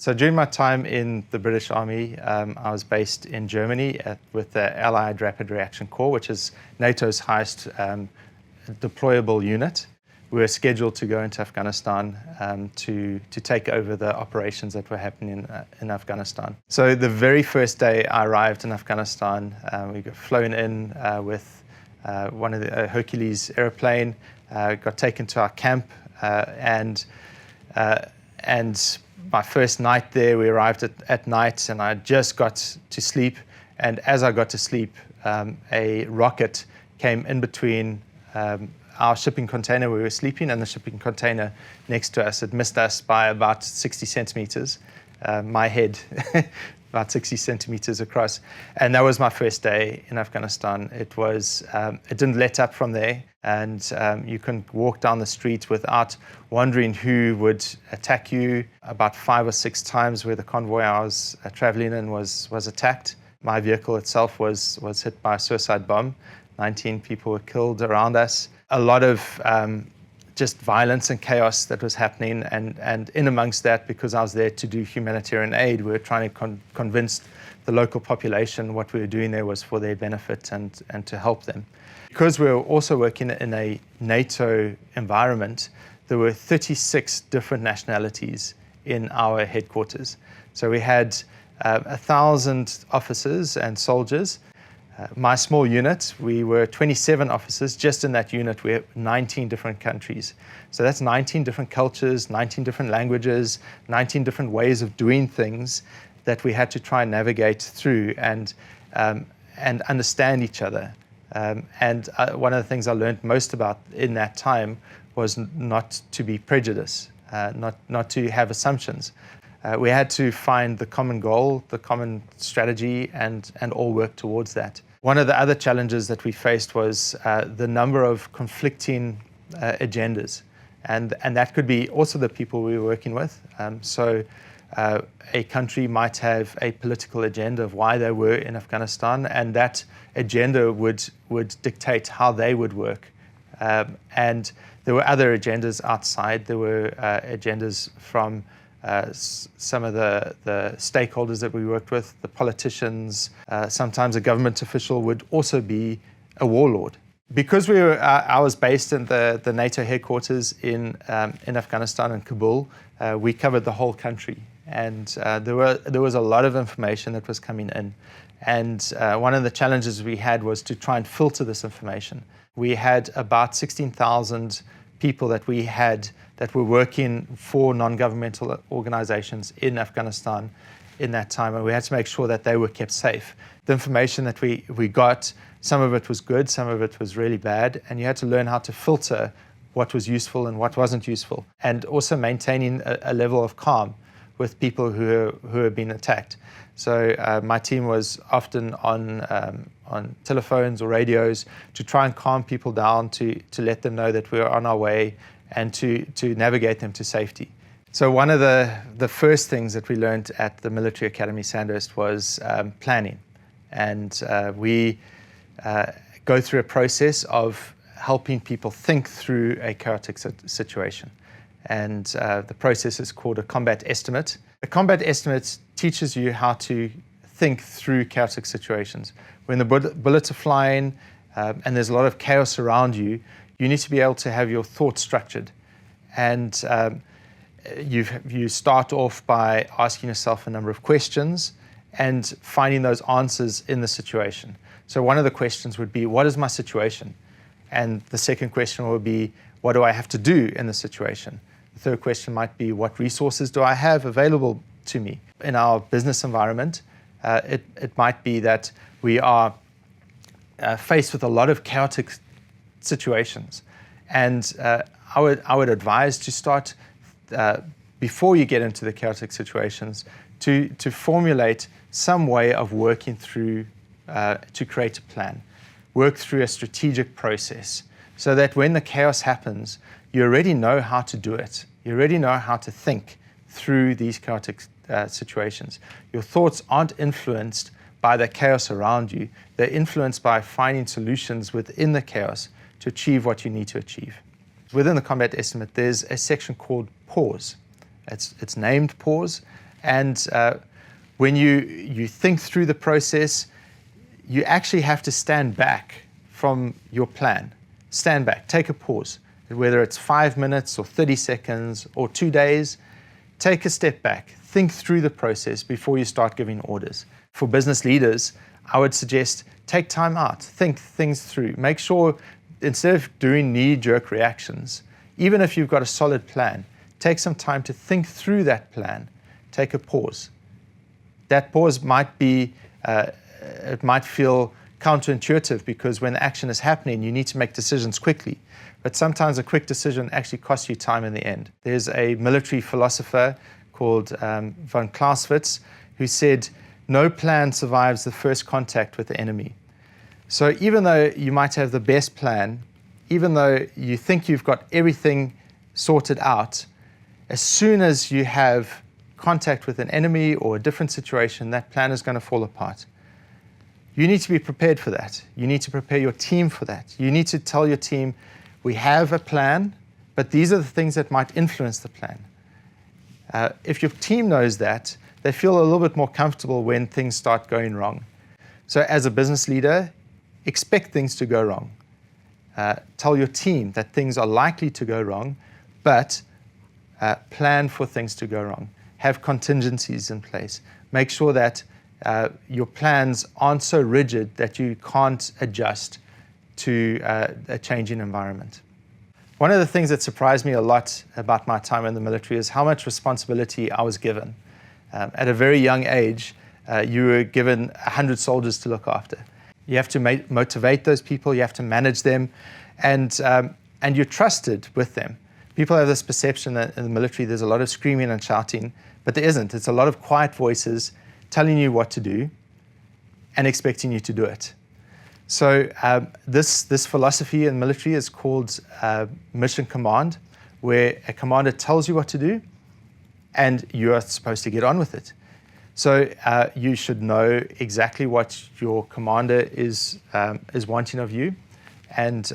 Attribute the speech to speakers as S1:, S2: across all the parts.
S1: So during my time in the British Army, I was based in Germany with the Allied Rapid Reaction Corps, which is NATO's highest deployable unit. We were scheduled to go into Afghanistan to take over the operations that were happening in Afghanistan. So the very first day I arrived in Afghanistan, we got flown in with one of the Hercules airplane, got taken to our camp, and my first night there, we arrived at night, and I just got to sleep. And as I got to sleep, a rocket came in between our shipping container where we were sleeping and the shipping container next to us. It missed us by about 60 centimeters, my head, about 60 centimeters across. And that was my first day in Afghanistan. It didn't let up from there. And you can walk down the street without wondering who would attack you. About 5 or 6 times where the convoy I was traveling in was attacked. My vehicle itself was hit by a suicide bomb. 19 people were killed around us. A lot of just violence and chaos that was happening. And in amongst that, because I was there to do humanitarian aid, we were trying to convince the local population what we were doing there was for their benefit and to help them. Because we were also working in a NATO environment, there were 36 different nationalities in our headquarters. So we had 1,000 officers and soldiers. My small unit, we were 27 officers. Just in that unit, we have 19 different countries. So that's 19 different cultures, 19 different languages, 19 different ways of doing things that we had to try and navigate through and understand each other. And one of the things I learned most about in that time was not to be prejudiced, not to have assumptions. We had to find the common goal, the common strategy, and all work towards that. One of the other challenges that we faced was the number of conflicting agendas. And that could be also the people we were working with. So a country might have a political agenda of why they were in Afghanistan, and that agenda would dictate how they would work. And there were other agendas outside. There were agendas from some of the stakeholders that we worked with, the politicians. Sometimes a government official would also be a warlord. Because I was based in the NATO headquarters in Afghanistan and Kabul, we covered the whole country. And there was a lot of information that was coming in. And one of the challenges we had was to try and filter this information. We had about 16,000 people that we had that were working for non-governmental organizations in Afghanistan in that time, and we had to make sure that they were kept safe. The information that we got, some of it was good, some of it was really bad, and you had to learn how to filter what was useful and what wasn't useful, and also maintaining a level of calm with people who have been attacked. So my team was often on telephones or radios to try and calm people down, to let them know that we were on our way and to navigate them to safety. So one of the first things that we learned at the Military Academy Sandhurst was planning. And we go through a process of helping people think through a chaotic situation. And the process is called a combat estimate. A combat estimate teaches you how to think through chaotic situations. When the bullets are flying and there's a lot of chaos around you, you need to be able to have your thoughts structured. And you start off by asking yourself a number of questions and finding those answers in the situation. So one of the questions would be, what is my situation? And the second question would be, what do I have to do in the situation? The third question might be, what resources do I have available to me? In our business environment, it might be that we are faced with a lot of chaotic situations. And I would advise to start, before you get into the chaotic situations, to formulate some way of working through, to create a plan. Work through a strategic process so that when the chaos happens, you already know how to do it. You already know how to think through these chaotic situations. Your thoughts aren't influenced by the chaos around you. They're influenced by finding solutions within the chaos to achieve what you need to achieve. Within the combat estimate, there's a section called pause. It's named pause, And when you think through the process, you actually have to stand back from your plan. Stand back, take a pause. Whether it's 5 minutes or 30 seconds or 2 days, take a step back. Think through the process before you start giving orders. For business leaders, I would suggest take time out, think things through. Make sure instead of doing knee-jerk reactions, even if you've got a solid plan, take some time to think through that plan. Take a pause. That pause might be, it might feel counterintuitive because when the action is happening, you need to make decisions quickly. But sometimes a quick decision actually costs you time in the end. There's a military philosopher called von Clausewitz who said, "No plan survives the first contact with the enemy." So even though you might have the best plan, even though you think you've got everything sorted out, as soon as you have contact with an enemy or a different situation, that plan is going to fall apart. You need to be prepared for that. You need to prepare your team for that. You need to tell your team, we have a plan, but these are the things that might influence the plan. If your team knows that, they feel a little bit more comfortable when things start going wrong. So as a business leader, expect things to go wrong. Tell your team that things are likely to go wrong, but plan for things to go wrong. Have contingencies in place. Make sure that your plans aren't so rigid that you can't adjust to a changing environment. One of the things that surprised me a lot about my time in the military is how much responsibility I was given. At a very young age, you were given 100 soldiers to look after. You have to motivate those people, you have to manage them, and you're trusted with them. People have this perception that in the military there's a lot of screaming and shouting, but there isn't. It's a lot of quiet voices telling you what to do and expecting you to do it. So this philosophy in military is called mission command, where a commander tells you what to do and you are supposed to get on with it. So you should know exactly what your commander is wanting of you, and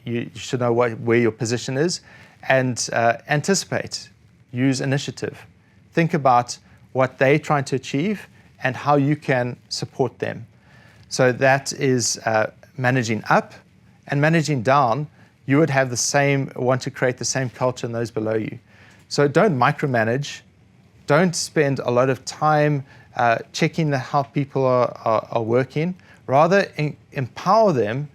S1: you should know where your position is, and anticipate, use initiative. Think about what they're trying to achieve and how you can support them. So that is managing up, and managing down, you would have want to create the same culture in those below you. So don't micromanage. Don't spend a lot of time checking how people are working. Rather, empower them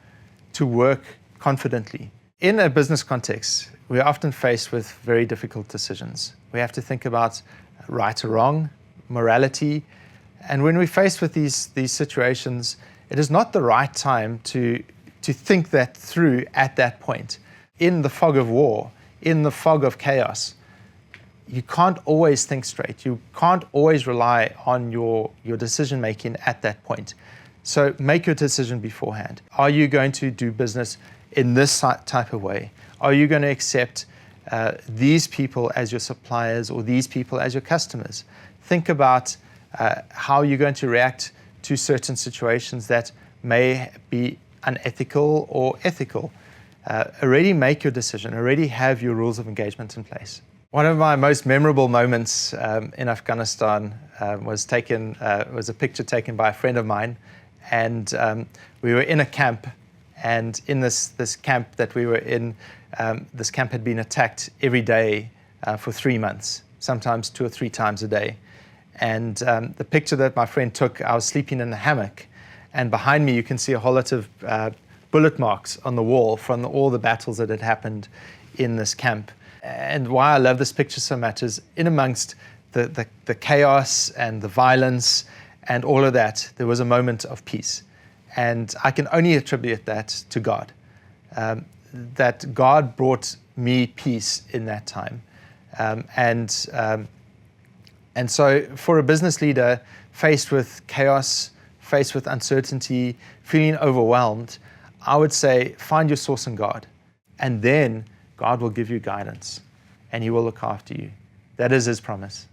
S1: to work confidently. In a business context, we're often faced with very difficult decisions. We have to think about right or wrong, morality. And when we're faced with these situations, it is not the right time to think that through at that point. In the fog of war, in the fog of chaos, you can't always think straight. You can't always rely on your decision-making at that point. So make your decision beforehand. Are you going to do business in this type of way? Are you going to accept these people as your suppliers or these people as your customers? Think about how you're going to react to certain situations that may be unethical or ethical. Already make your decision, already have your rules of engagement in place. One of my most memorable moments in Afghanistan was a picture taken by a friend of mine, and we were in a camp, and in this camp that we were in, this camp had been attacked every day for 3 months, sometimes 2 or 3 times a day. And the picture that my friend took, I was sleeping in the hammock, and behind me you can see a whole lot of bullet marks on the wall from all the battles that had happened in this camp. And why I love this picture so much is in amongst the chaos and the violence and all of that, there was a moment of peace. And I can only attribute that to God. That God brought me peace in that time. And so for a business leader faced with chaos, faced with uncertainty, feeling overwhelmed, I would say find your source in God. And then God will give you guidance and He will look after you. That is His promise.